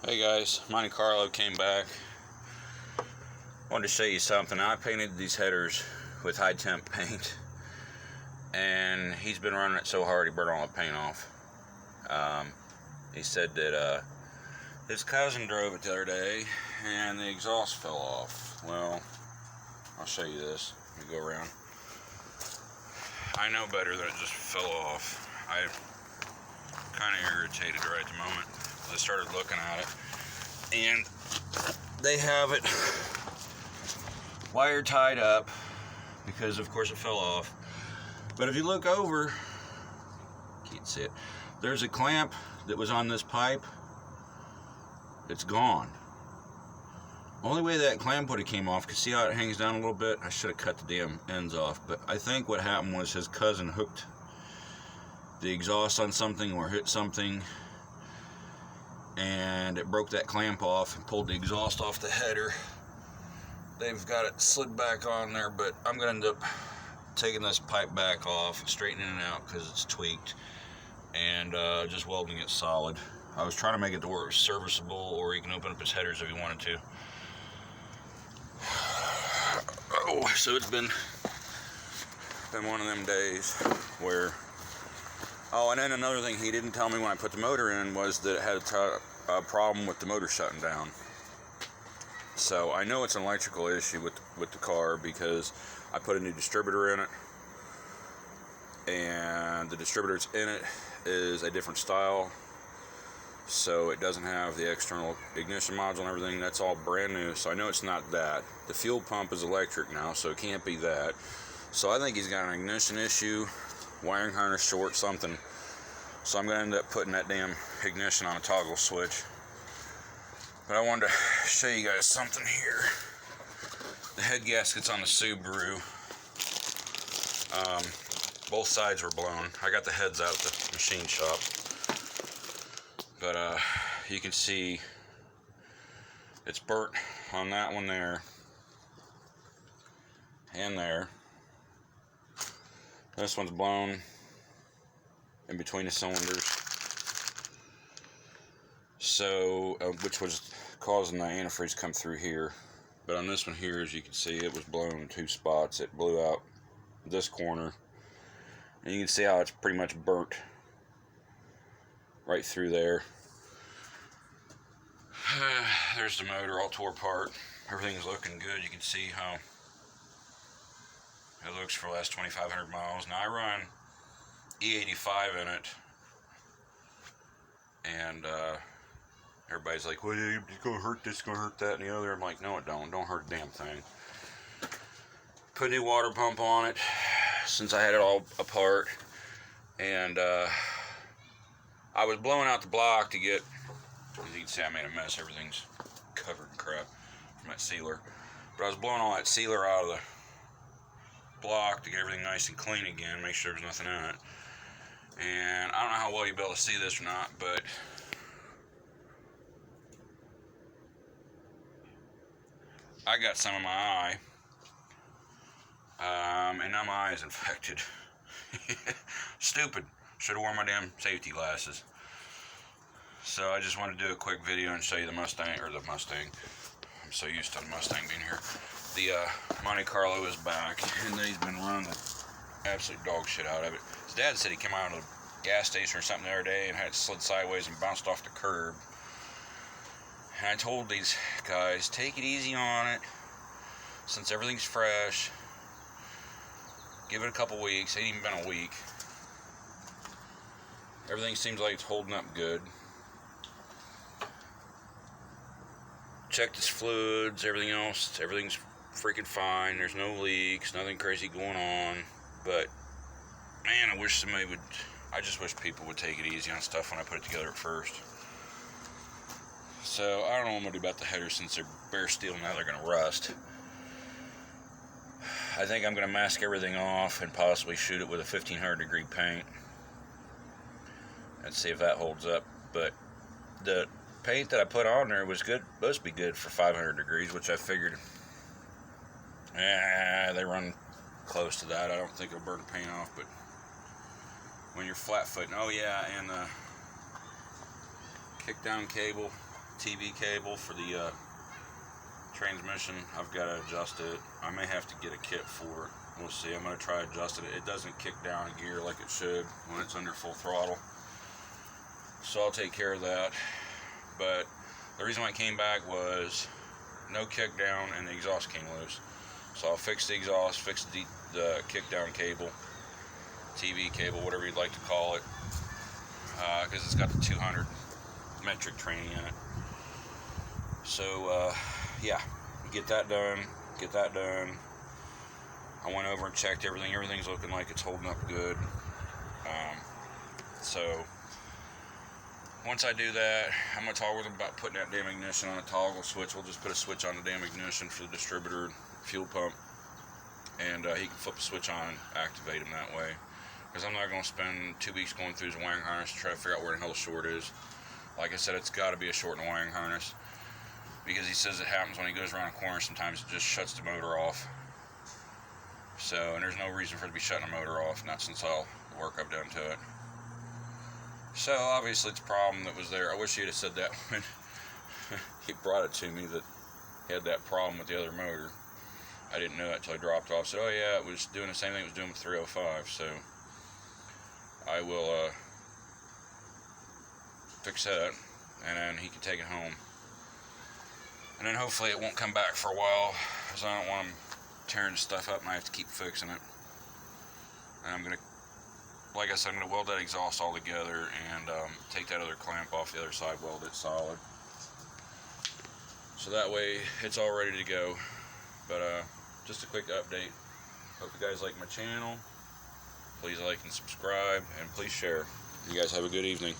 Hey guys, Monte Carlo came back. Wanted to show you something. I painted these headers with high temp paint, and he's been running it so hard he burned all the paint off. He said that his cousin drove it the other day and the exhaust fell off. Well, I'll show you this. Let me go around. I know better than it just fell off. I'm kind of irritated right at the moment. I started looking at it, and they have it wire tied up because of course it fell off. But if you look over, can't see it, there's a clamp that was on this pipe. It's gone. Only way that clamp would have came off, because see how it hangs down a little bit? I should have cut the damn ends off, but I think what happened was his cousin hooked the exhaust on something or hit something, and it broke that clamp off and pulled the exhaust off the header. They've got it slid back on there, but I'm going to end up taking this pipe back off, straightening it out because it's tweaked, and just welding it solid. I was trying to make it to where it was serviceable, or he can open up his headers if he wanted to. Oh, so it's been one of them days where... Oh, and then another thing he didn't tell me when I put the motor in was that it had a problem with the motor shutting down. So I know it's an electrical issue with the car, because I put a new distributor in it, and the distributor that's in it is a different style, so it doesn't have the external ignition module and everything. That's all brand new, so I know it's not that. The fuel pump is electric now, so it can't be that. So I think he's got an ignition issue, wiring harness short, something. So I'm going to end up putting that damn ignition on a toggle switch. But I wanted to show you guys something here. The head gaskets on the Subaru, both sides were blown. I got the heads out at the machine shop, but you can see it's burnt on that one there and there. This one's blown in between the cylinders, so which was causing the antifreeze to come through here. But on this one here, as you can see, it was blown in two spots. It blew out this corner, and you can see how it's pretty much burnt right through there. There's the motor all tore apart. Everything's looking good. You can see how it looks for the last 2,500 miles. Now I run E85 in it, and everybody's like, well, it's gonna hurt this, gonna hurt that, and the other. I'm like, no, it don't hurt a damn thing. Put a new water pump on it since I had it all apart, and I was blowing out the block to get, as you can see, I made a mess. Everything's covered in crap from that sealer, but I was blowing all that sealer out of the block to get everything nice and clean again, make sure there's nothing in it. And I don't know how well you'll be able to see this or not, but I got some in my eye, and now my eye is infected. Stupid. Should have worn my damn safety glasses. So I just wanted to do a quick video and show you the Mustang. I'm so used to the Mustang being here. The Monte Carlo is back, and he's been running the absolute dog shit out of it. His dad said he came out of a gas station or something the other day and had it slid sideways and bounced off the curb. And I told these guys, take it easy on it, since everything's fresh. Give it a couple weeks. It ain't even been a week. Everything seems like it's holding up good. Checked his fluids, everything else, everything's freaking fine. There's no leaks, nothing crazy going on. But man, I just wish people would take it easy on stuff when I put it together at first. So I don't know what I'm gonna do about the headers, since they're bare steel now. They're gonna rust. I think I'm gonna mask everything off and possibly shoot it with a 1500 degree paint and see if that holds up. But the paint that I put on there was good, supposed to be good for 500 degrees, which I figured, they run close to that. I don't think it'll burn the paint off. But when you're flat footing, oh yeah, and the kick down cable TV cable for the transmission. I've got to adjust it. I may have to get a kit for it. We'll see. I'm going to try adjusting it. It doesn't kick down a gear like it should when it's under full throttle. So I'll take care of that. But the reason why I came back was no kick down and the exhaust came loose. So I'll fix the exhaust, fix the kick down cable, TV cable, whatever you'd like to call it, because it's got the 200 metric training in it. So yeah, get that done. I went over and checked everything. Everything's looking like it's holding up good. So once I do that, I'm going to talk with him about putting that damn ignition on a toggle switch. We'll just put a switch on the damn ignition for the distributor fuel pump, and he can flip the switch on and activate him that way. Because I'm not going to spend 2 weeks going through his wiring harness to try to figure out where the hell the short is. Like I said, it's got to be a short in the wiring harness. Because he says it happens when he goes around a corner. Sometimes it just shuts the motor off. So, and there's no reason for it to be shutting the motor off, not since all the work I've done to it. So, obviously, it's a problem that was there. I wish he'd have said that when he brought it to me, that he had that problem with the other motor. I didn't know it until I dropped off. So, oh yeah, it was doing the same thing it was doing with 305. So, I will fix that, and then he can take it home. And then hopefully it won't come back for a while, because I don't want him tearing stuff up and I have to keep fixing it. And I'm going to, like I said, I'm going to weld that exhaust all together and take that other clamp off the other side, weld it solid. So that way it's all ready to go. But just a quick update. Hope you guys like my channel. Please like and subscribe, and please share. You guys have a good evening.